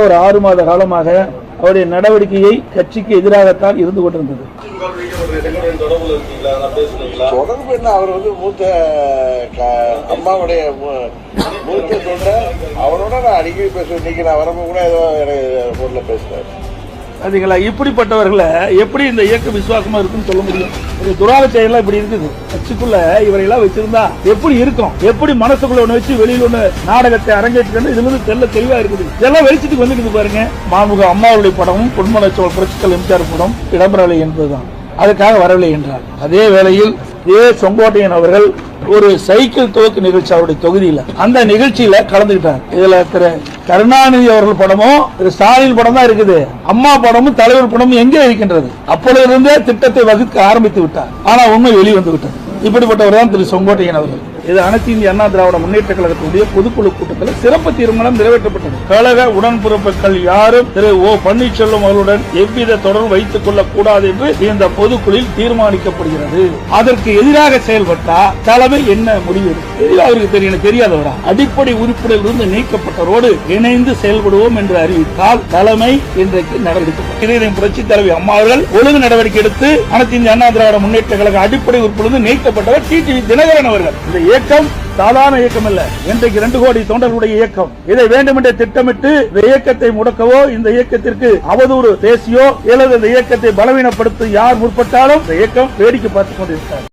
ஒரு 6 மாத காலமாக அவருடைய நடவடிக்கையை கட்சிக்கு எதிராகத்தான் இருந்து கொண்டிருந்தது. தொடர்பு என்ன, அவர் மூத்த அம்மாவுடைய மூத்த தொண்டர், அவரோட நான் அடிக்கடி பேசுவேன். இன்னைக்கு நான் வரப்ப கூட ஏதோ எனக்கு பேசுறேன். அதுங்களா, இப்படிப்பட்டவர்களை எப்படி இந்த இயக்க விசுவாசமா இருக்குன்னு சொல்ல முடியும்? ஒரு துராக செயலாம் இப்படி இருக்குது. கட்சிக்குள்ள இவரையெல்லாம் வச்சிருந்தா எப்படி இருக்கும்? எப்படி மனசுக்குள்ள ஒண்ணு வச்சு வெளியில ஒண்ணு நாடகத்தை அரங்கேற்று இதுல தெல்ல தெளிவா இருக்குது. இதெல்லாம் வெளிச்சத்துக்கு வந்துட்டு பாருங்க. மாமுக அம்மாவுடைய படமும் பொன்மனச்சோழ புரட்சிகள் எம்ஜிஆர் படம் இடம்பெறவில்லை என்பதுதான், அதுக்காக வரவில்லை என்றார். அதே வேளையில் செங்கோட்டையன் அவர்கள் ஒரு சைக்கிள் துவக்கு நிகழ்ச்சி அவருடைய தொகுதியில், அந்த நிகழ்ச்சியில கலந்துகிட்டார். இதுல திரு கருணாநிதி அவர்கள் படமும் திரு ஸ்டாலின் படம் தான் இருக்குது. அம்மா படமும் தலைவர் படமும் எங்கே இருக்கின்றது? அப்பொழுதிருந்தே திட்டத்தை வகுக்க ஆரம்பித்து விட்டார். ஆனா உண்மை வெளிவந்து விட்டது. இப்படிப்பட்டவர் தான் திரு செங்கோட்டையன் அவர்கள். இது அனைத்து இந்திய அண்ணா திராவிட முன்னேற்ற கழகத்துடைய பொதுக்குழு கூட்டத்தில் சிறப்பு தீர்மானம் நிறைவேற்றப்பட்டது. கழக உடன்பிறப்புகள் யாரும் திரு ஓ பன்னீர்செல்வம் அவர்களுடன் எவ்வித தொடர்பு வைத்துக் கொள்ளக் கூடாது என்று இந்த பொதுக்குழுவில் தீர்மானிக்கப்படுகிறது. அதற்கு எதிராக செயல்பட்டா தலைமை என்ன முடிவு அவருக்கு தெரியும், தெரியாதவரா? அடிப்படை உறுப்பினர்கள் இருந்து நீக்கப்பட்டவரோடு இணைந்து செயல்படுவோம் என்று அறிவித்தால் தலைமை இன்றைக்கு நடவடிக்கை புரட்சி தலைவி அம்மா அவர்கள் ஒழுங்கு நடவடிக்கை எடுத்து அனைத்து இந்திய அண்ணா திராவிட முன்னேற்ற கழக அடிப்படை உறுப்பினர் நீக்கப்பட்டவர் டிடிவி தினகரன் அவர்கள். இந்த இயக்கம் சாதாரண இயக்கம் அல்ல, இன்றைக்கு 2 கோடி தொண்டர்களுடைய இயக்கம். இதை வேண்டுமென்றே திட்டமிட்டு இந்த இயக்கத்தை முடக்கவோ, இந்த இயக்கத்திற்கு அவதூறு பேசியோ, அல்லது இந்த இயக்கத்தை பலவீனப்படுத்த யார் முற்பட்டாலும் இந்த இயக்கம் வேடிக்கை பார்த்துக் கொண்டிருக்கிறார்.